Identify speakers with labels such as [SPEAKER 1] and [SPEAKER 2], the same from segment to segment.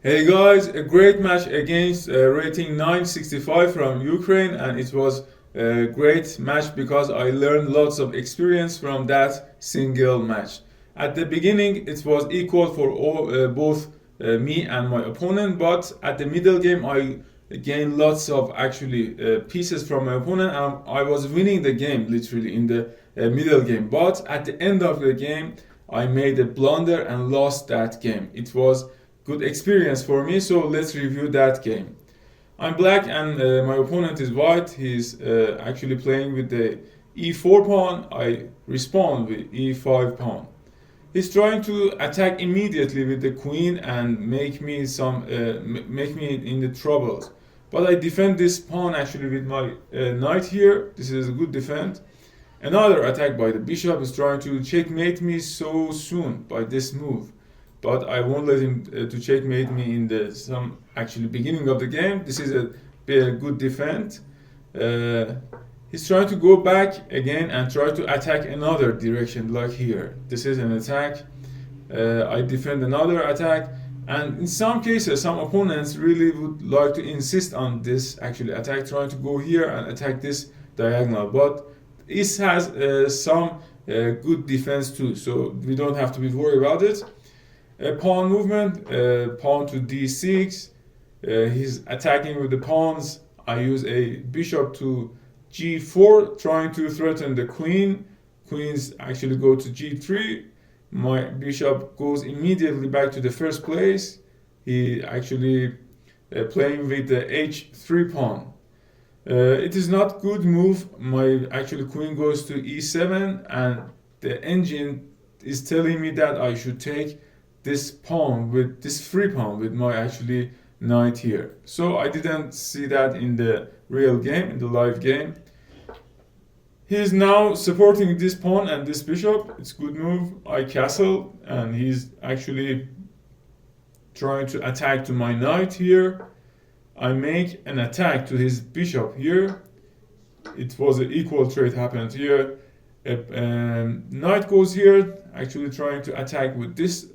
[SPEAKER 1] Hey guys, a great match against rating 965 from Ukraine, and it was a great match because I learned lots of experience from that single match. At the beginning, it was equal for both me and my opponent, but at the middle game, I gained lots of pieces from my opponent, and I was winning the game literally in the middle game. But at the end of the game, I made a blunder and lost that game. It was good experience for me, so let's review that game. I'm black and my opponent is white. He's actually playing with the e4 pawn. I respond with e5 pawn. He's trying to attack immediately with the queen and make me in the troubles. But I defend this pawn actually with my knight here. This is a good defense. Another attack by the bishop is trying to checkmate me so soon by this move, but I won't let him to checkmate me in the some actually beginning of the game. This is a good defense. Uh, he's trying to go back again and try to attack another direction like here. This is an attack. I defend another attack, and in some cases some opponents really would like to insist on this actually attack, trying to go here and attack this diagonal, but this has some good defense too, so we don't have to be worried about it. Pawn movement, pawn to d6. He's attacking with the pawns. I use a bishop to g4, trying to threaten the queen. Queens actually go to g3. My bishop goes immediately back to the first place. He actually playing with the h3 pawn. It is not good move. My actually queen goes to e7, and the engine is telling me that I should take this pawn with this free pawn with my actually knight here. So I didn't see that in the real game, in the live game. He is now supporting this pawn and this bishop. It's good move. I castle, and he's actually trying to attack to my knight here. I make an attack to his bishop here. It was an equal trade happened here. Knight goes here, actually trying to attack with this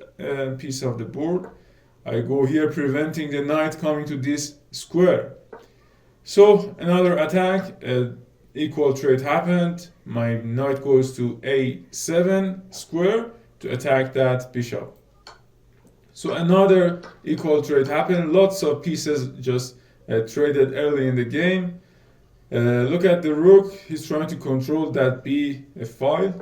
[SPEAKER 1] piece of the board. I go here, preventing the knight coming to this square. So another attack, equal trade happened. My knight goes to a7 square to attack that bishop. So another equal trade happened. Lots of pieces just traded early in the game. Look at the rook. He's trying to control that b file.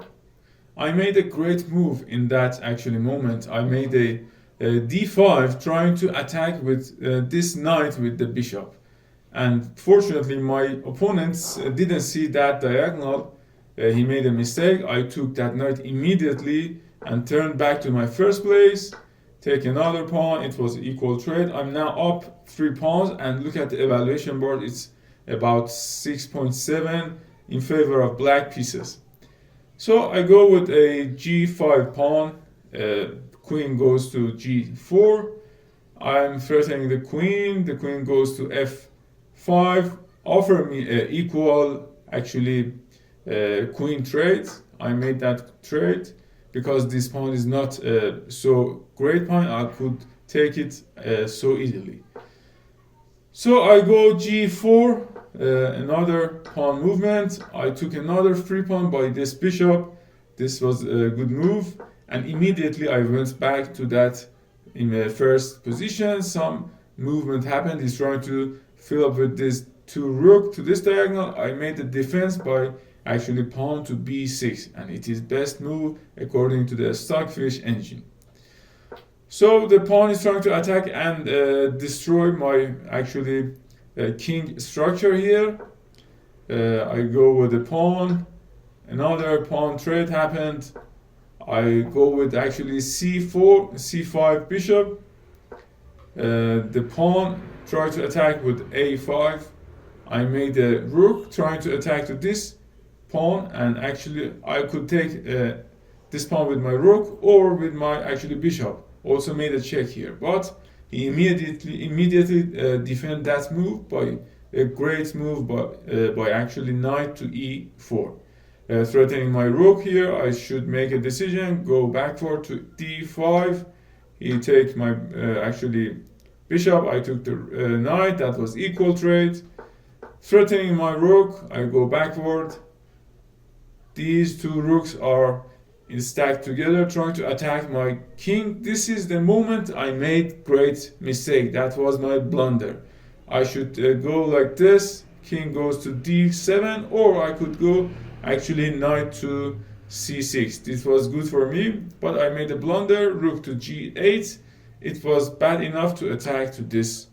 [SPEAKER 1] I made a great move in that actually moment. I made a d5, trying to attack with this knight with the bishop. And fortunately, my opponents didn't see that diagonal. He made a mistake. I took that knight immediately and turned back to my first place. Take another pawn. It was equal trade. I'm now up 3 pawns, and look at the evaluation board. It's about 6.7 in favor of black pieces. So I go with a g5 pawn. Queen goes to g4. I'm threatening the queen. The queen goes to f5. Offer me a equal queen trade. I made that trade because this pawn is not so great pawn. I could take it so easily. So I go g4, another pawn movement. I took another free pawn by this bishop. This was a good move, and immediately I went back to that in the first position. Some movement happened. He's trying to fill up with this 2 rook to this diagonal. I made the defense by actually pawn to b6, and it is best move according to the Stockfish engine. So the pawn is trying to attack and destroy my king structure here. I go with the pawn. Another pawn trade happened. I go with actually c4, c5 bishop. The pawn tried to attack with a5. I made a rook trying to attack to this pawn, and actually I could take this pawn with my rook or with my bishop. Also made a check here, but he immediately defend that move by a great move by actually knight to e4. Threatening my rook here, I should make a decision, go backward to d5. He take my bishop, I took the knight, that was equal trade. Threatening my rook, I go backward. These two rooks are stacked together trying to attack my king. This is the moment I made great mistake. That was my blunder. I should go like this. King goes to d7, or I could go actually knight to c6. This was good for me, but I made a blunder. Rook to g8. It was bad enough to attack to this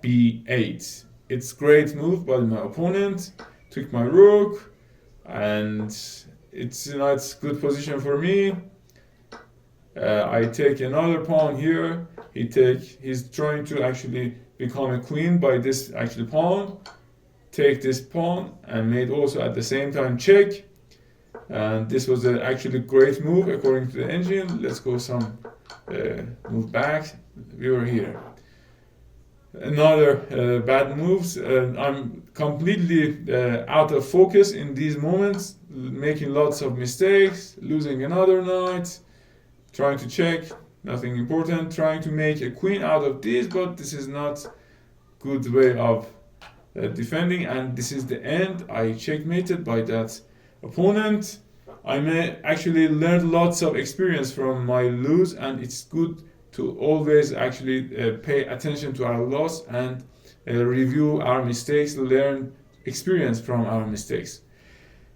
[SPEAKER 1] b8. It's great move by my opponent. Took my rook, and it's a nice good position for me. I take another pawn here. He's trying to actually become a queen by this actually pawn. Take this pawn and made also at the same time check. And this was an actually great move according to the engine. Let's go some move back. We were here. Another bad moves. I'm completely out of focus in these moments, making lots of mistakes, losing another knight, trying to check, nothing important, trying to make a queen out of this, but this is not good way of defending, and this is the end. I checkmated by that opponent. I may actually learned lots of experience from my lose, and it's good to always actually pay attention to our loss and review our mistakes, learn experience from our mistakes.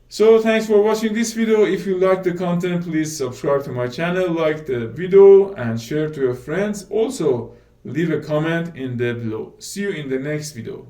[SPEAKER 1] So thanks for watching this video. If you like the content, please subscribe to my channel, like the video, and share to your friends. Also, leave a comment in the below. See you in the next video.